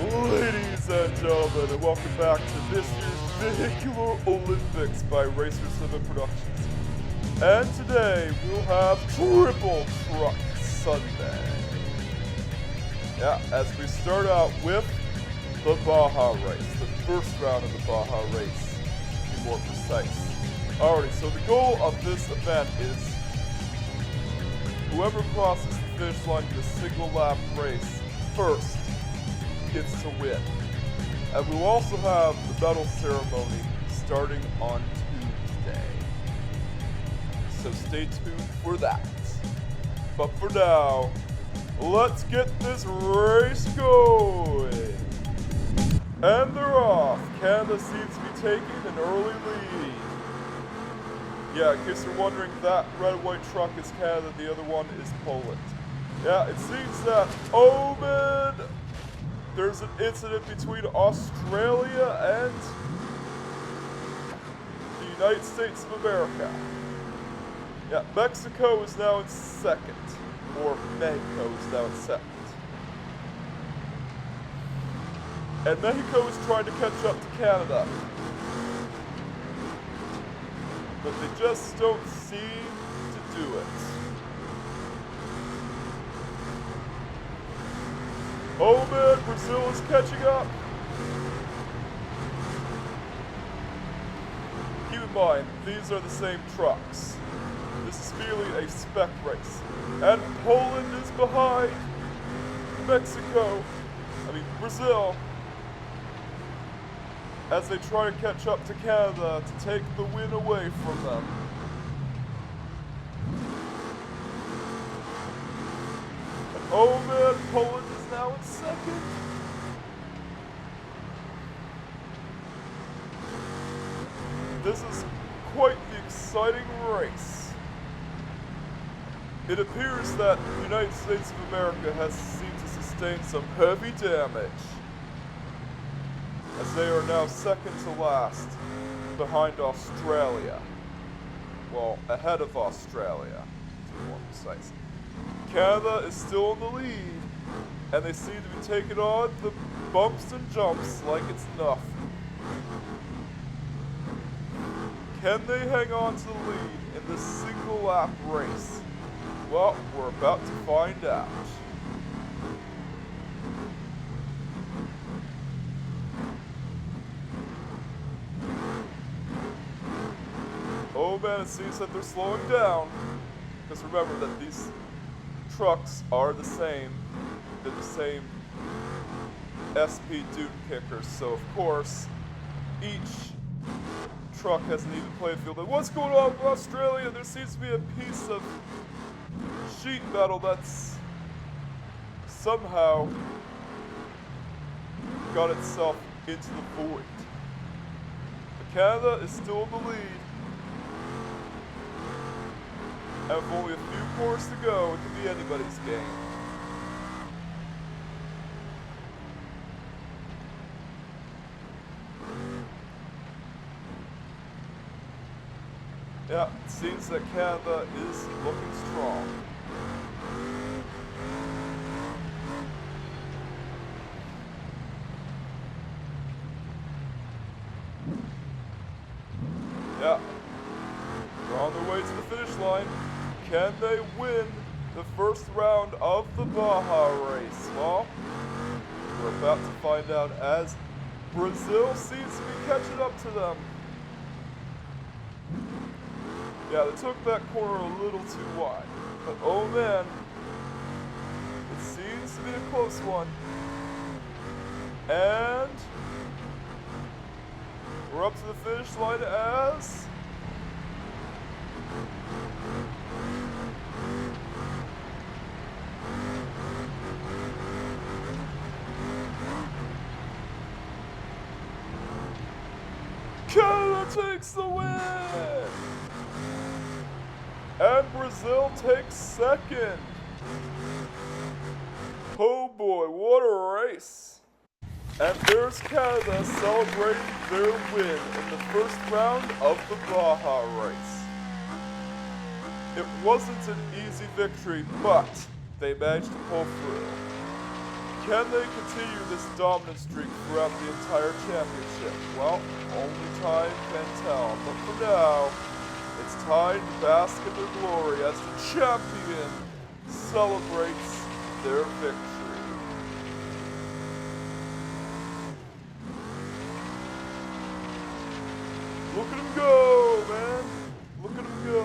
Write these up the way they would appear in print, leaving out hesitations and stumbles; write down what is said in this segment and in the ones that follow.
Ladies and gentlemen, and welcome back to this year's Vehicular Olympics by Racer 7 Productions. And today we'll have Triple Truck Sunday. Yeah, as we start out with the Baja race, the first round of the Baja race, to be more precise. Alrighty, so the goal of this event is whoever crosses the finish line in a single lap race first gets to win. And we'll also have the medal ceremony starting on Tuesday. So stay tuned for that. But for now, let's get this race going. And they're off. Canada seems to be taking an early lead. Yeah, in case you're wondering, that red and white truck is Canada, the other one is Poland. Yeah, it seems that there's an incident between Australia and the United States of America. Yeah, Mexico is now in second, or Mexico is now in second. And Mexico is trying to catch up to Canada. But they just don't seem to do it. Oh man, Brazil is catching up. Keep in mind, these are the same trucks. This is merely a spec race. And Poland is behind Brazil, as they try to catch up to Canada to take the win away from them. And oh man, Poland is now in second. This is quite the exciting race. It appears that the United States of America has seemed to sustain some heavy damage, as they are now second to last behind Australia. Well, ahead of Australia, to be more precise. Canada is still in the lead, and they seem to be taking on the bumps and jumps like it's nothing. Can they hang on to the lead in this single lap race? Well, we're about to find out. Oh man, it seems that they're slowing down. Because remember that these trucks are the same. They're the same SP dune kickers. So of course, each truck has an even playing field. And what's going on with Australia? There seems to be a piece of sheet metal that's somehow got itself into the void. But Canada is still in the lead. And with only a few cores to go, it can be anybody's game. Yeah, it seems that Canada is looking strong. Yeah, they're on their way to the finish line. Can they win the first round of the Baja race? Well, we're about to find out, as Brazil seems to be catching up to them. Yeah, they took that corner a little too wide. But oh man, it seems to be a close one. And we're up to the finish line as Canada takes the win! And Brazil takes second. Oh boy, what a race. And there's Canada celebrating their win in the first round of the Baja race. It wasn't an easy victory, but they managed to pull through. Can they continue this dominant streak throughout the entire championship? Well, only time can tell. But for now, it's time to bask in their glory as the champion celebrates their victory. Look at him go, man! Look at him go!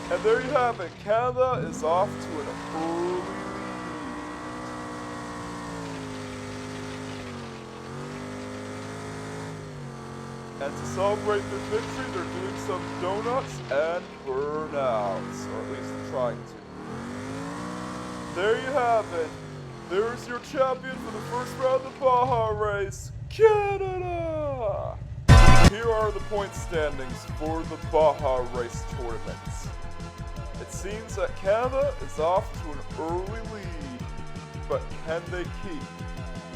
And there you have it. Canada is off to an early lead. And to celebrate their victory, they're doing some donuts and burnouts, or at least trying to. There you have it. There's your champion for the first round of the Baja race, Canada! Here are the point standings for the Baja race tournaments. It seems that Canada is off to an early lead, but can they keep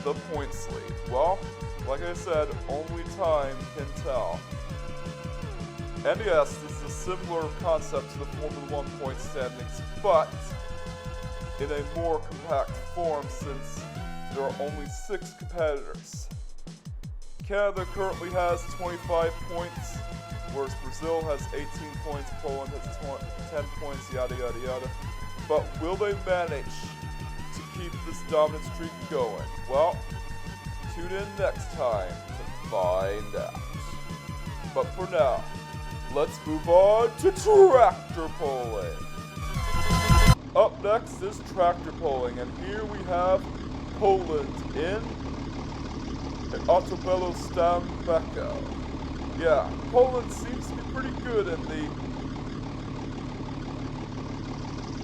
the points lead? Well, like I said, only time can tell. And yes, this is a similar concept to the Formula 1 point standings, but in a more compact form since there are only 6 competitors. Canada currently has 25 points, whereas Brazil has 18 points, Poland has 10 points, yada yada yada. But will they manage to keep this dominant streak going? Well, tune in next time to find out. But for now, let's move on to tractor pulling. Up next is tractor pulling, and here we have Poland in Ottobello Stambecko. Yeah, Poland seems to be pretty good in the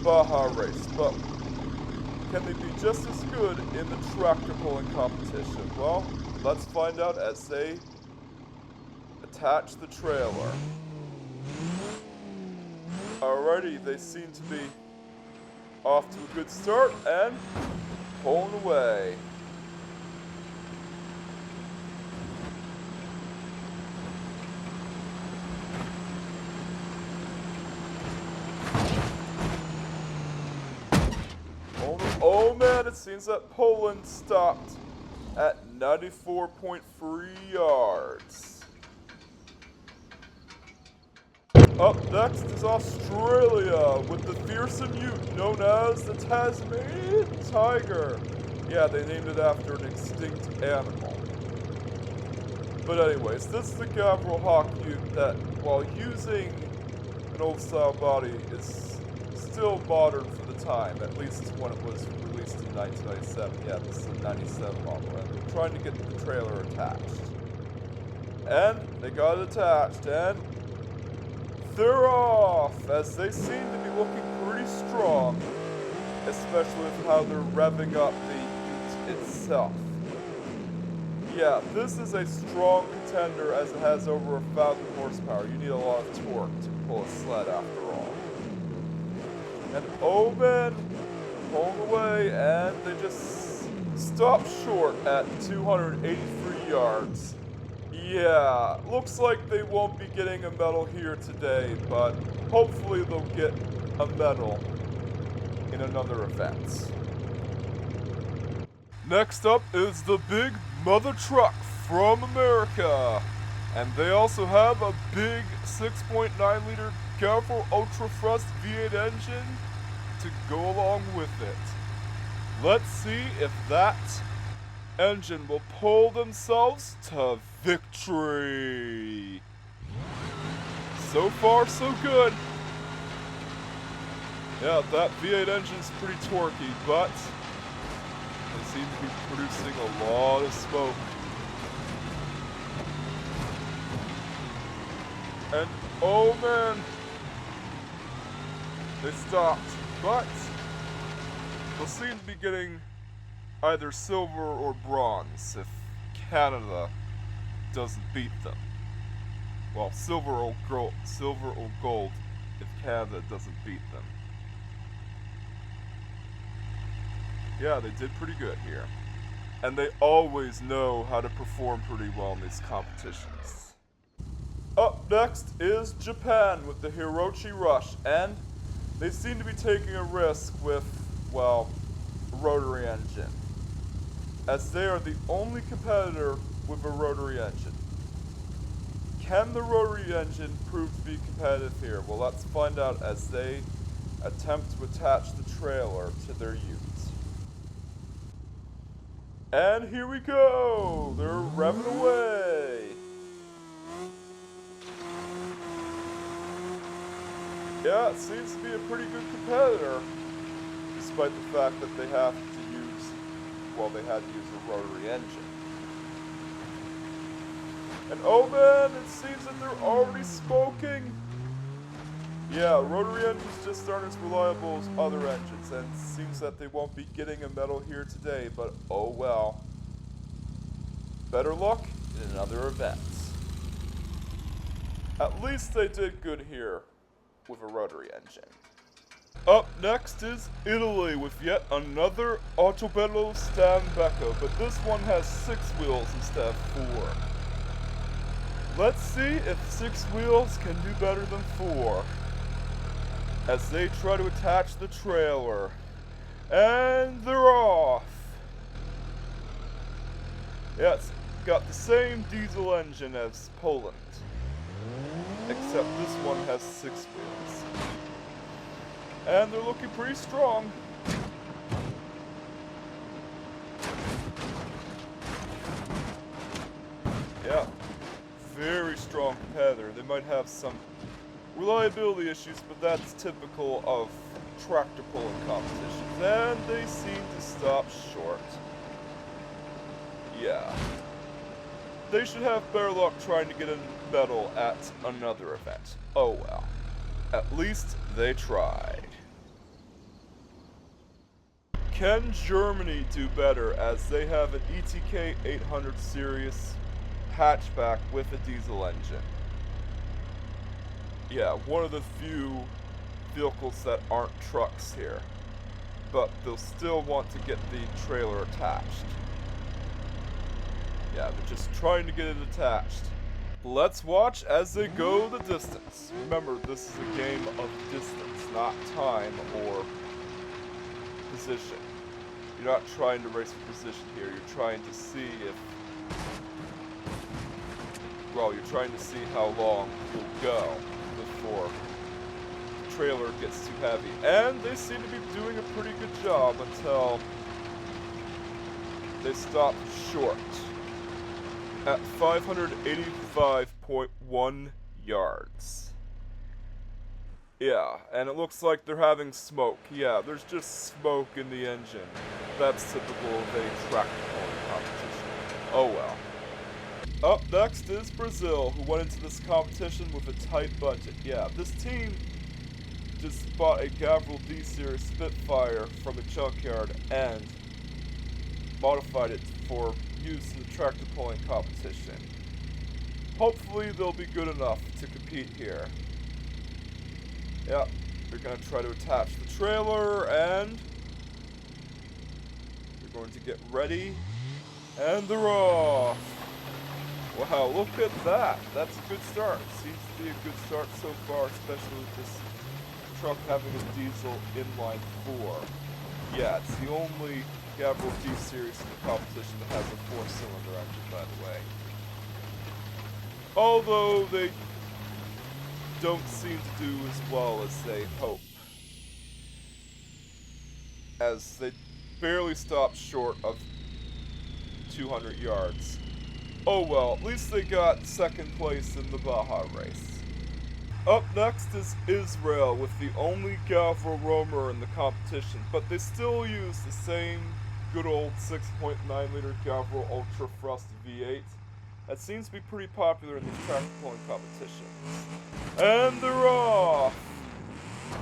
Baja race, but can they be just as good in the tractor pulling competition? Well, let's find out as they attach the trailer. Alrighty, they seem to be off to a good start and pulling away. Oh man, it seems that Poland stopped at 94.3 yards. Up next is Australia with the fearsome ute known as the Tasmanian Tiger. Yeah, they named it after an extinct animal. But anyways, this is the Gabriel Hawk ute that, while using an old style body, is still modern for the time, at least when it was released in 1997. Yeah, this is a 97 model, and they're trying to get the trailer attached. And they got it attached, and they're off, as they seem to be looking pretty strong, especially with how they're revving up the ute itself. Yeah, this is a strong contender as it has over 1,000 horsepower. You need a lot of torque to pull a sled after all. And Omen pulling away, and they just stopped short at 283 yards. Yeah, looks like they won't be getting a medal here today, but hopefully they'll get a medal in another event. Next up is the big mother truck from America. And they also have a big 6.9 liter Carrefour Ultra Thrust V8 engine to go along with it. Let's see if that engine will pull themselves to victory. So far, so good. Yeah, that V8 engine's pretty torquey, but they seem to be producing a lot of smoke. And oh man, they stopped, but they'll seem to be getting either silver or bronze if Canada doesn't beat them. Well, silver or gold if Canada doesn't beat them. Yeah, they did pretty good here. and they always know how to perform pretty well in these competitions. Up next is Japan with the Hirochi Rush, and they seem to be taking a risk with, well, a rotary engine, as they are the only competitor with a rotary engine. Can the rotary engine prove to be competitive here? Well, let's find out as they attempt to attach the trailer to their ute. And here we go! They're revving away! Yeah, it seems to be a pretty good competitor, despite the fact that they have to use, well, they had to use a rotary engine. And oh man, it seems that they're already smoking! Yeah, rotary engines just aren't as reliable as other engines, and it seems that they won't be getting a medal here today, but oh well. Better luck in another event. At least they did good here with a rotary engine. Up next is Italy with yet another Autobello Stambecco, but this one has 6 wheels instead of 4. Let's see if 6 wheels can do better than 4. As they try to attach the trailer. And they're off! Yeah, it's got the same diesel engine as Poland. Except this one has 6 wheels. And they're looking pretty strong. Yeah, very strong competitor. They might have some reliability issues, but that's typical of tractor pulling competitions. And they seem to stop short. Yeah. They should have better luck trying to get a medal at another event. Oh well. At least they tried. Can Germany do better as they have an ETK 800 series hatchback with a diesel engine? Yeah, one of the few vehicles that aren't trucks here. But they'll still want to get the trailer attached. Yeah, they're just trying to get it attached. Let's watch as they go the distance. Remember, this is a game of distance, not time or position. You're not trying to race for position here. You're trying to see if... well, you're trying to see how long you'll go before the trailer gets too heavy. And they seem to be doing a pretty good job until they stop short at 585.1 yards. Yeah, and it looks like they're having smoke. Yeah, there's just smoke in the engine. That's typical of a tractor pulling competition. Oh well. Up next is Brazil, who went into this competition with a tight budget. Yeah, this team just bought a Gavril D-Series Spitfire from a junkyard and modified it for use in the tractor pulling competition. Hopefully they'll be good enough to compete here. Yep, they're going to try to attach the trailer and they're going to get ready and they're off. Wow, look at that. That's a good start. Seems to be a good start so far, especially with this truck having a diesel inline 4. Yeah, it's the only Gavril D-Series in the competition that has a 4-cylinder engine, by the way. Although they don't seem to do as well as they hope, as they barely stopped short of 200 yards. Oh well, at least they got second place in the Baja race. Up next is Israel with the only Gavril Roamer in the competition, but they still use the same good old 6.9 liter Gavril Ultra Thrust V8. That seems to be pretty popular in these tractor pulling competitions. And they're off!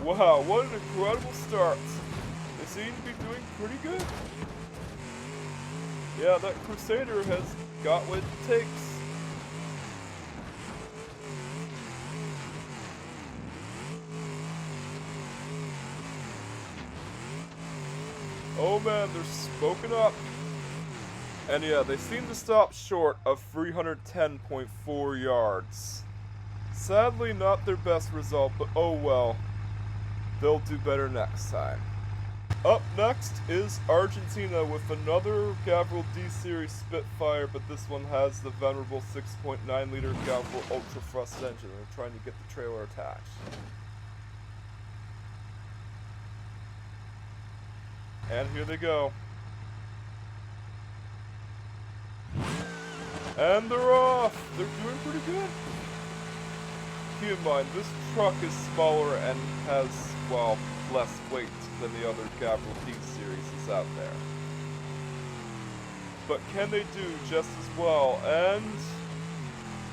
Wow, what an incredible start. They seem to be doing pretty good. Yeah, that Crusader has got what it takes. Oh man, they're smoking up. And yeah, they seem to stop short of 310.4 yards. Sadly, not their best result, but oh well. They'll do better next time. Up next is Argentina with another Gavril D-Series Spitfire, but this one has the venerable 6.9 liter Gavril Ultra Thrust engine. They're trying to get the trailer attached. And here they go. And they're off! They're doing pretty good. Keep in mind, this truck is smaller and has, well, less weight than the other Gavril D-Series out there. But can they do just as well? And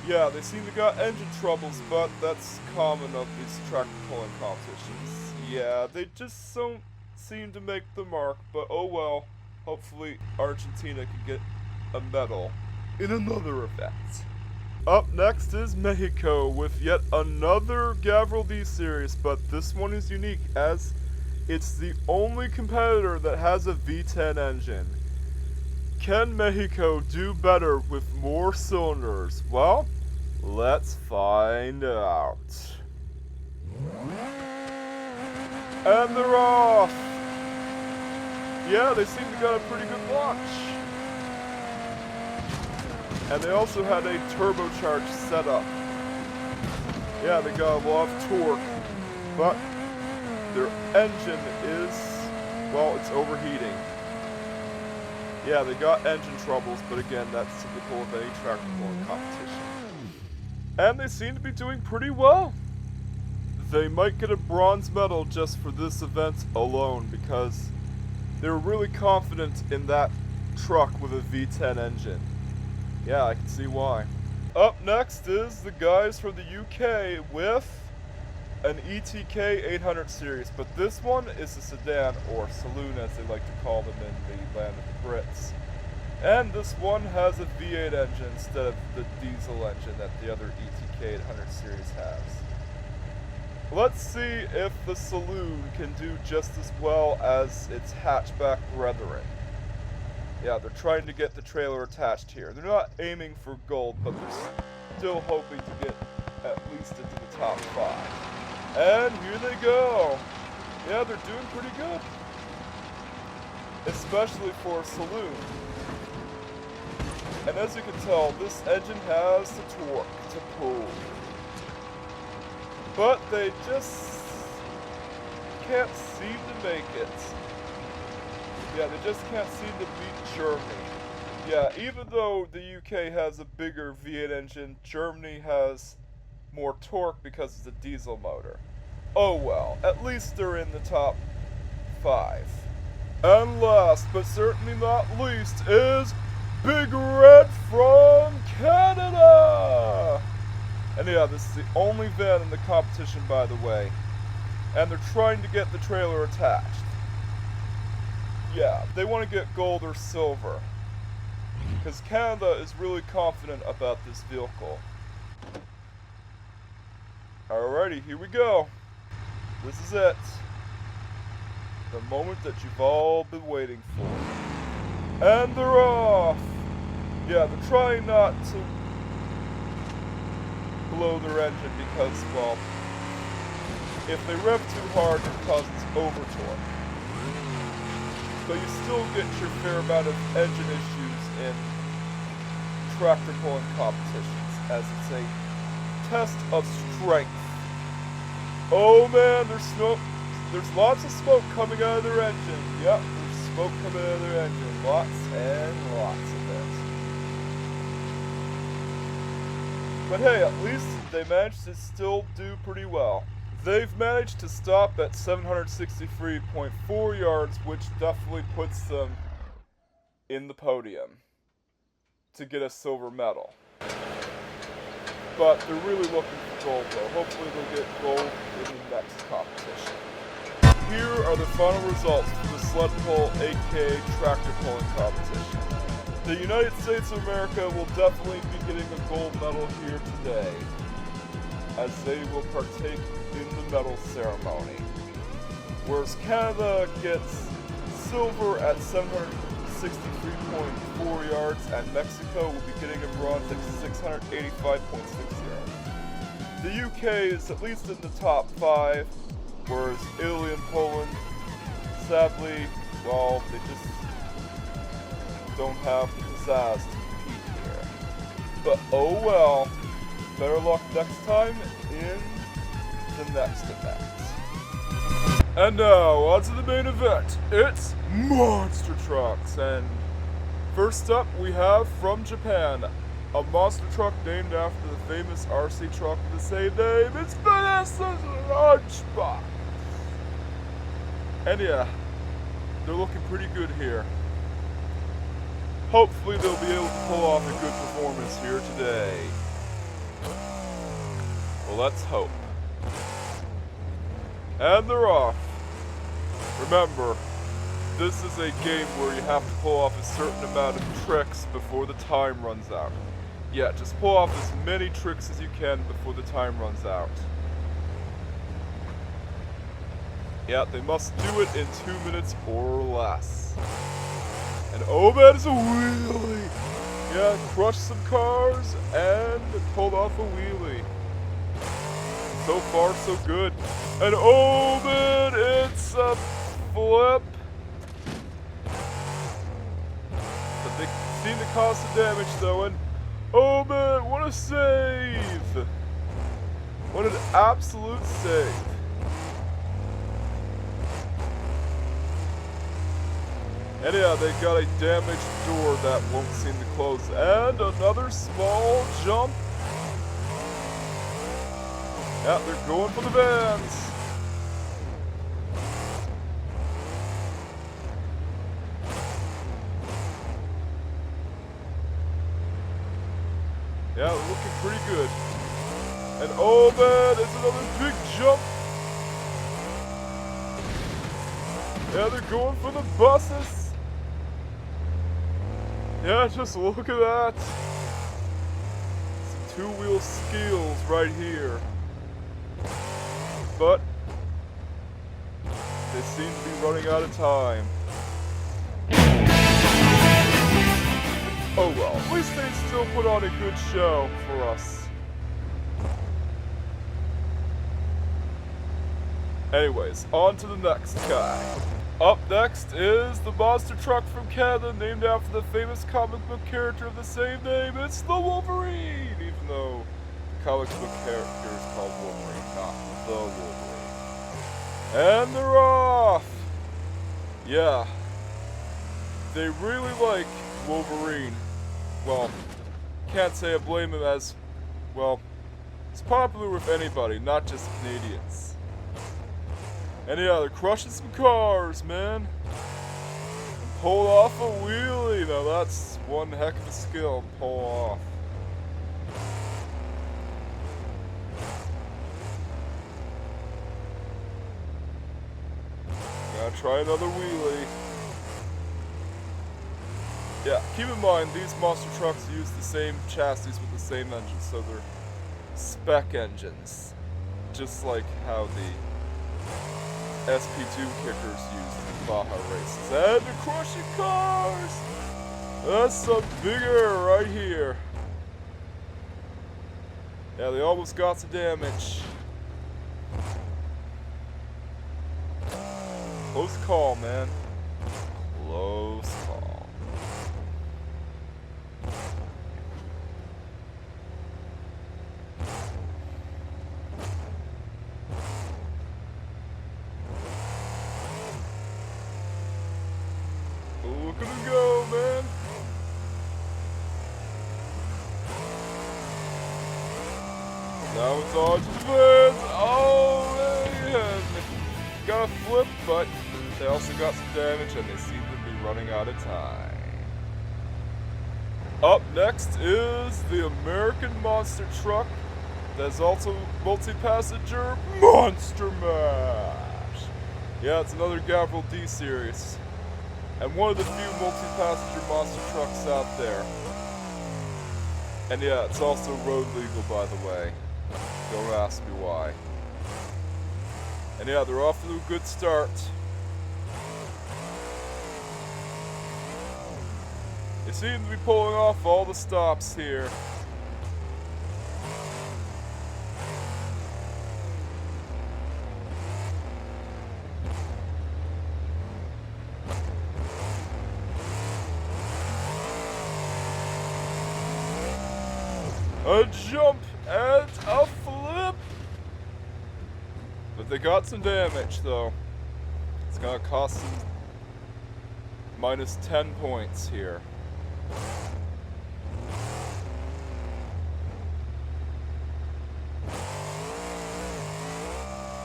yeah, they seem to got engine troubles, but that's common of these tractor pulling competitions. Yeah, they just don't seem to make the mark, but oh well. Hopefully Argentina can get a medal in another event. Up next is Mexico with yet another Gavril D-Series, but this one is unique as it's the only competitor that has a V10 engine. Can Mexico do better with more cylinders? Well, let's find out. And they're off! Yeah, they seem to got a pretty good launch. And they also had a turbocharged setup. Yeah, they got a lot of torque, but their engine is, well, it's overheating. Yeah, they got engine troubles, but again, that's typical of any tractor pulling competition. And they seem to be doing pretty well. They might get a bronze medal just for this event alone because they were really confident in that truck with a V10 engine. Yeah, I can see why. Up next is the guys from the UK with an ETK 800 series, but this one is a sedan, or saloon as they like to call them in the land of the Brits. And this one has a V8 engine instead of the diesel engine that the other ETK 800 series has. Let's see if the saloon can do just as well as its hatchback brethren. Yeah, they're trying to get the trailer attached here. They're not aiming for gold, but they're still hoping to get at least into the top 5. And here they go. Yeah, they're doing pretty good. Especially for a saloon. And as you can tell, this engine has the torque to pull. But they just can't seem to make it. Yeah, they just can't seem to beat Germany. Yeah, even though the UK has a bigger V8 engine, Germany has more torque because it's a diesel motor. Oh well, at least they're in the top 5. And last, but certainly not least, is Big Red from Canada! And yeah, this is the only van in the competition, by the way. And they're trying to get the trailer attached. Yeah, they want to get gold or silver. Because Canada is really confident about this vehicle. Alrighty, here we go. This is it. The moment that you've all been waiting for. And they're off! Yeah, they're trying not to blow their engine because, well, if they rev too hard, it causes over-torque. But you still get your fair amount of engine issues in tractor pulling competitions, as it's a test of strength. Oh man, there's lots of smoke coming out of their engine. Yep, there's smoke coming out of their engine. Lots and lots of it. But hey, at least they managed to still do pretty well. They've managed to stop at 763.4 yards, which definitely puts them in the podium to get a silver medal. But they're really looking for gold though. Hopefully they'll get gold in the next competition. Here are the final results for the sled pull aka tractor pulling competition. The United States of America will definitely be getting a gold medal here today, as they will partake in the medal ceremony. Whereas Canada gets silver at 663.4 yards, and Mexico will be getting a bronze at 685.6 yards. The UK is at least in the top 5, whereas Italy and Poland, sadly, well, they just don't have the pizzazz to compete here. But oh well, better luck next time in the next event. And now, on to the main event. It's monster trucks, and first up we have from Japan, a monster truck named after the famous RC truck with the same name. It's Vanessa's Lunchbox. And yeah, they're looking pretty good here. Hopefully they'll be able to pull off a good performance here today. Well, let's hope. And they're off. Remember, this is a game where you have to pull off a certain amount of tricks before the time runs out. Yeah, just pull off as many tricks as you can before the time runs out. Yeah, they must do it in 2 minutes or less. And oh man, it's a wheelie! Yeah, crushed some cars and pulled off a wheelie. So far, so good. And oh man, it's a flip. But they seem to cause some damage though, and oh man, what a save! What an absolute save. And yeah, they got a damaged door that won't seem to close. And another small jump. Yeah, they're going for the vans. Yeah, they're looking pretty good. And oh man, it's another big jump. Yeah, they're going for the buses. Yeah, just look at that. Some two-wheel skills right here. But they seem to be running out of time. Oh well, at least they still put on a good show for us. Anyways, on to the next guy. Up next is the monster truck from Canada, named after the famous comic book character of the same name. It's the Wolverine, even though the comic book character is called Wolverine, not the Wolverine. And they're off! Yeah, they really like Wolverine. Well, can't say I blame him, as, well, he's popular with anybody, not just Canadians. And yeah, they're crushing some cars, man. And pulled off a wheelie. Now that's one heck of a skill to pull off. Gotta try another wheelie. Yeah, keep in mind, these monster trucks use the same chassis with the same engine, so they're spec engines. Just like how the SP2 kickers used in Baja races. And they're crushing cars! That's some bigger right here. Yeah, they almost got some damage. Close call, man. Close call. Look at him go, man. Now it's on to the fans. Oh, man. Got a flip, but they also got some damage, and they seem to be running out of time. Up next is the American monster truck that's also multi-passenger Monster Mash. Yeah, it's another Gavril D series. And one of the few multi-passenger monster trucks out there. And yeah, it's also road legal, by the way. Don't ask me why. And yeah, they're off to a good start. They seem to be pulling off all the stops here. A jump and a flip! But they got some damage though. It's gonna cost them minus 10 points here.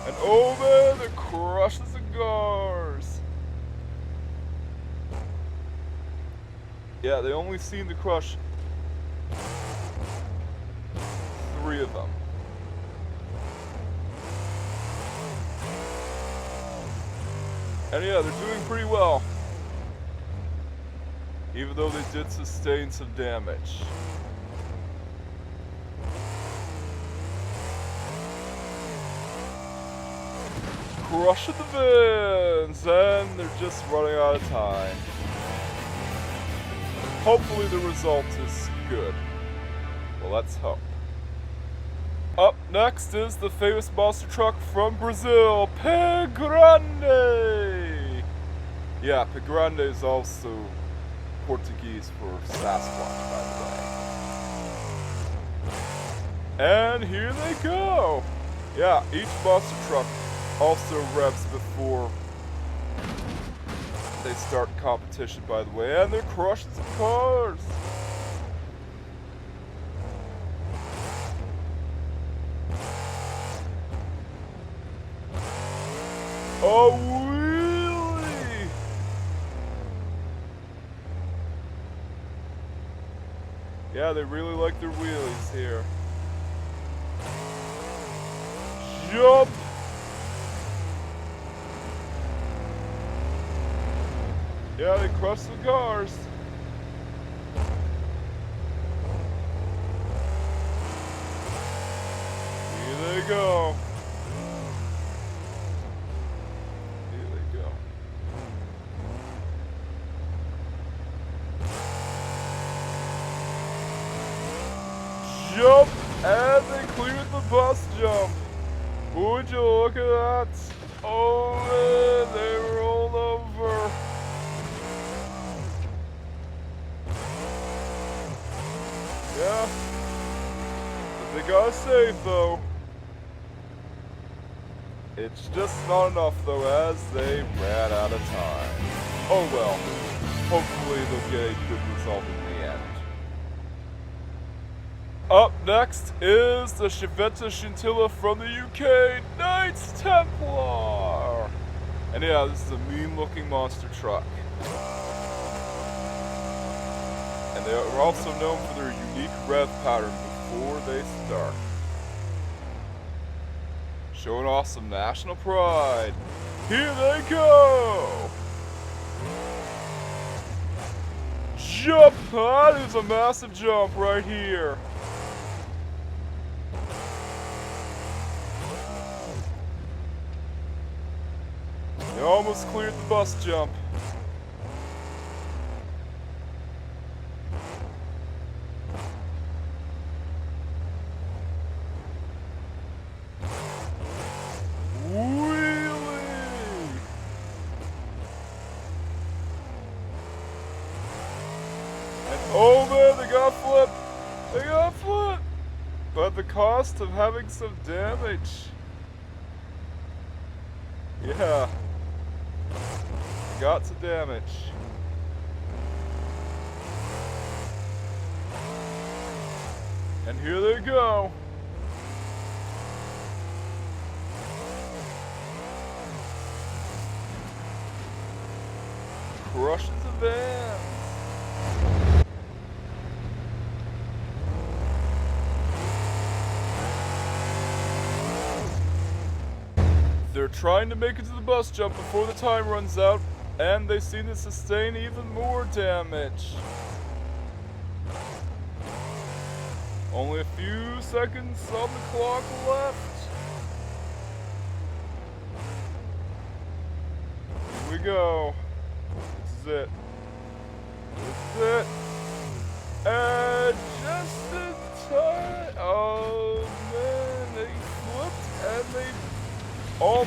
And oh man, it crushes the cars! Yeah, they only seem to crush 3 of them. And yeah, they're doing pretty well. Even though they did sustain some damage. Crushing the bins, and they're just running out of time. Hopefully the result is good. Well, let's hope. Up next is the famous monster truck from Brazil, Pé Grande! Yeah, Pé Grande is also Portuguese for Sasquatch, by the way. And here they go! Yeah, each monster truck also revs before they start competition, by the way, and they're crushing some cars! Oh, wheelie! Yeah, they really like their wheelies here. Jump! Yeah, they crush the cars. Here they go. Jump, and they cleared the bus jump. Would you look at that? Oh man, they rolled over. Yeah, but they gotta save though. It's just not enough though, as they ran out of time. Oh well, hopefully they'll get a good result in the end. Up next is the Chevette Scintilla from the UK, Knights Templar! And yeah, this is a mean-looking monster truck. And they are also known for their unique rev pattern before they start. Showing off some national pride. Here they go! Jump! That is a massive jump right here. They almost cleared the bus jump. Wheelie! And oh man, they got flipped! They got flipped! But at the cost of having some damage. Yeah. Got some damage. And here they go. Crushes the van. They're trying to make it to the bus jump before the time runs out, and they seem to sustain even more damage. Only a few seconds on the clock left. Here we go. This is it. This is it.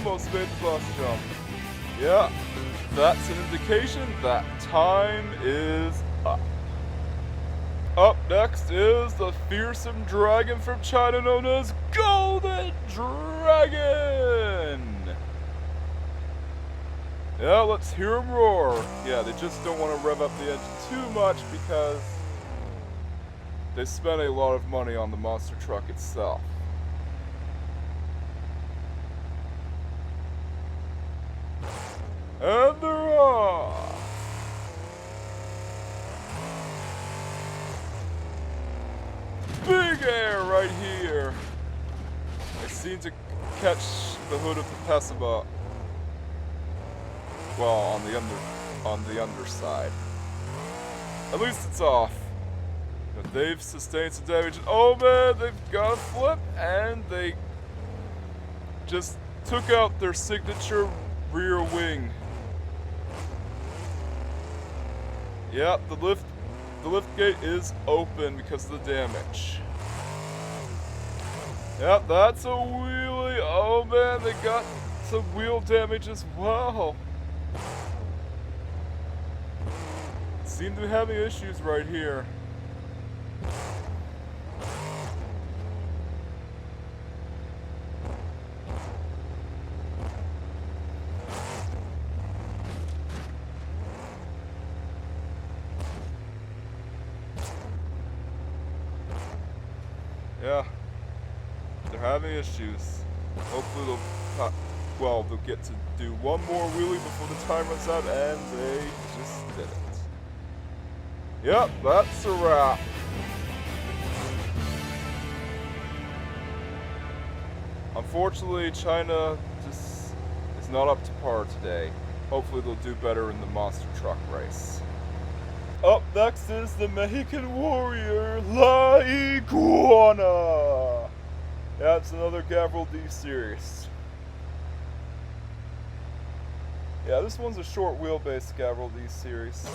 almost made the bus jump. Yeah, that's an indication that time is up. Up next is the fearsome dragon from China known as Golden Dragon! Yeah, let's hear him roar. Yeah, they just don't want to rev up the engine too much because they spent a lot of money on the monster truck itself. And they're off! Big air right here! I seem to catch the hood of the Pessima. Well, on the underside. At least it's off. But they've sustained some damage. Oh man, they've got a flip, and they just took out their signature rear wing. Yep, the lift gate is open because of the damage. Yep, that's a wheelie. Oh man, they got some wheel damage as well. Seem to be having issues right here. Yeah, they're having issues. Hopefully they'll get to do one more wheelie before the time runs out, and they just did it. Yep, that's a wrap. Unfortunately, China just is not up to par today. Hopefully they'll do better in the monster truck race. Up next is the Mexican warrior, La Iguana. Yeah, it's another Gavril D series. Yeah, this one's a short wheelbase Gavril D series.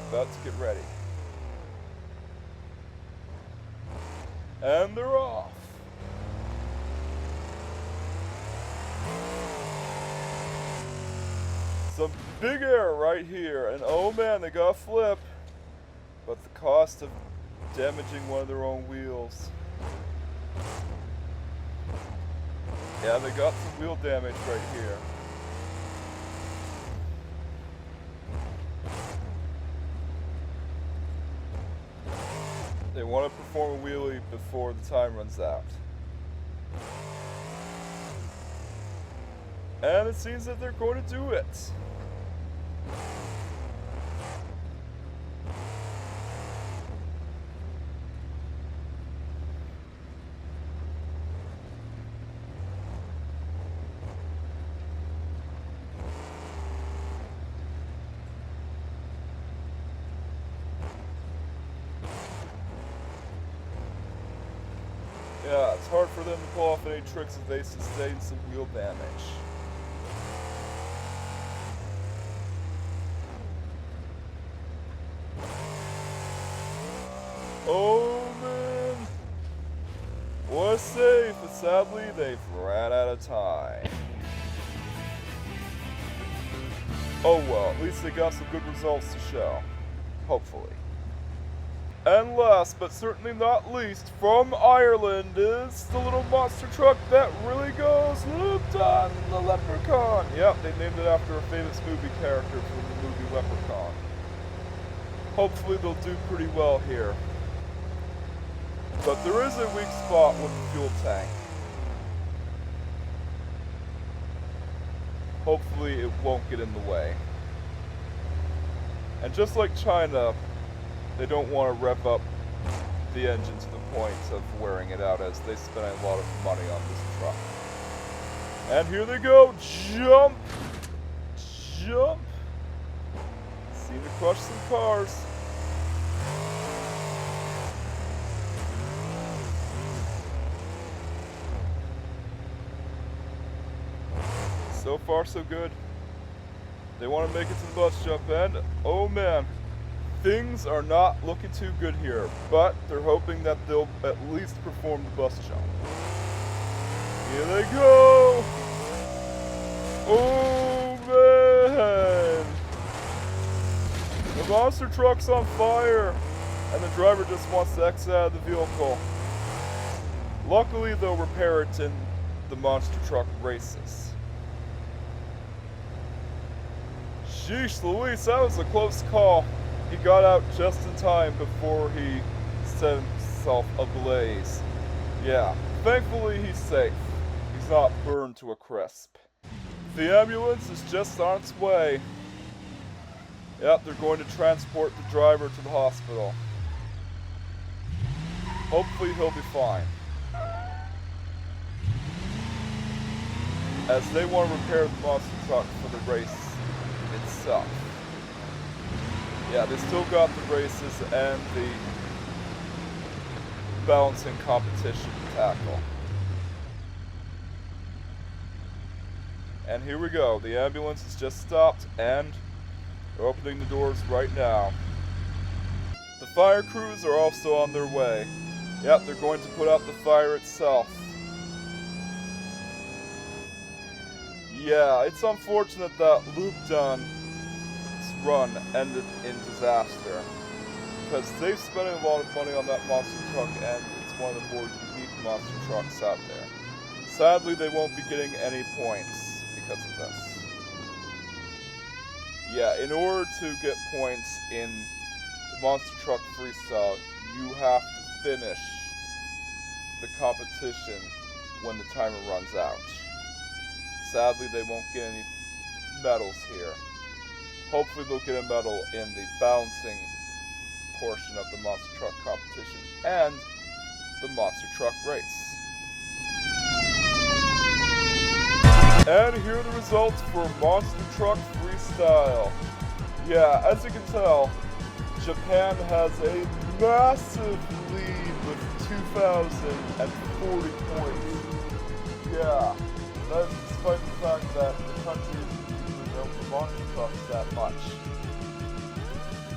About to get ready. And they're off. Some big air right here, and oh man, they got a flip. But the cost of damaging one of their own wheels. Yeah, they got some wheel damage right here. They want to perform a wheelie before the time runs out. And it seems that they're going to do it. Yeah, it's hard for them to pull off any tricks if they sustain some wheel damage. Oh man! Was safe, but sadly they've ran out of time. Oh well, at least they got some good results to show. Hopefully. And last, but certainly not least, from Ireland is the little monster truck that really goes looped on the Leprechaun. Yep, they named it after a famous movie character from the movie Leprechaun. Hopefully they'll do pretty well here. But there is a weak spot with the fuel tank. Hopefully it won't get in the way. And just like China, they don't want to rev up the engine to the point of wearing it out, as they spend a lot of money on this truck. And here they go, jump! Jump! Seem to crush some cars. So far so good. They want to make it to the bus jump, and oh man, Things are not looking too good here, but they're hoping that they'll at least perform the bus jump. Here they go! Oh man! The monster truck's on fire, and the driver just wants to exit out of the vehicle. Luckily, they'll repair it in the monster truck races. Sheesh Louise, that was a close call. He got out just in time before he set himself ablaze. Yeah, thankfully he's safe. He's not burned to a crisp. The ambulance is just on its way. Yep, they're going to transport the driver to the hospital. Hopefully he'll be fine. As they want to repair the monster truck for the race itself. Yeah, they still got the races and the balancing competition to tackle. And here we go. The ambulance has just stopped and they're opening the doors right now. The fire crews are also on their way. Yep, they're going to put out the fire itself. Yeah, it's unfortunate that Loop Dun's run ended in disaster. Because they've spent a lot of money on that monster truck and it's one of the more unique monster trucks out there. Sadly, they won't be getting any points because of this. Yeah, in order to get points in the monster truck freestyle, you have to finish the competition when the timer runs out. Sadly, they won't get any medals here. Hopefully they'll get a medal in the balancing portion of the monster truck competition and the monster truck race. And here are the results for monster truck freestyle. Yeah, as you can tell, Japan has a massive lead with 2,040 points. Yeah, that is despite the fact that the country isn't usually known for monster trucks that much.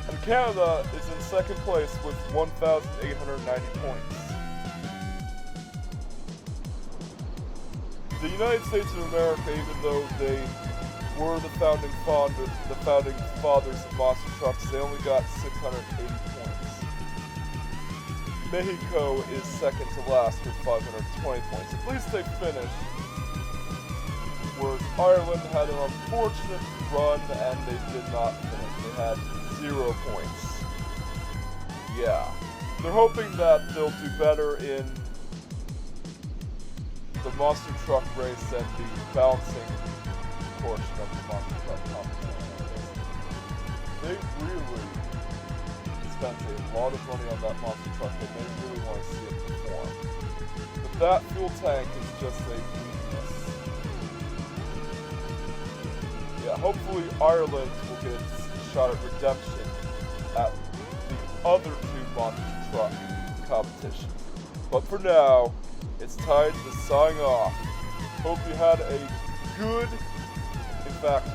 And Canada is in second place with 1,890 points. The United States of America, even though they were the founding fathers of monster trucks, they only got 680 points. Mexico is second to last with 520 points. At least they finished. Whereas Ireland had an unfortunate run and they did not finish. They had 0 points. Yeah. They're hoping that they'll do better in the monster truck race and the balancing portion of the monster truck competition. They really spent a lot of money on that monster truck and they really want to see it perform. But that fuel tank is just a weakness. Yeah, hopefully Ireland will get a shot at redemption at the other two monster truck competitions. But for now, it's time to sign off. Hope you had a good, in fact,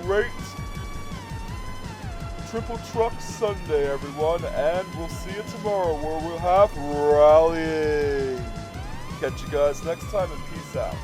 great Triple Truck Sunday, everyone, and we'll see you tomorrow where we'll have rallying. Catch you guys next time and peace out.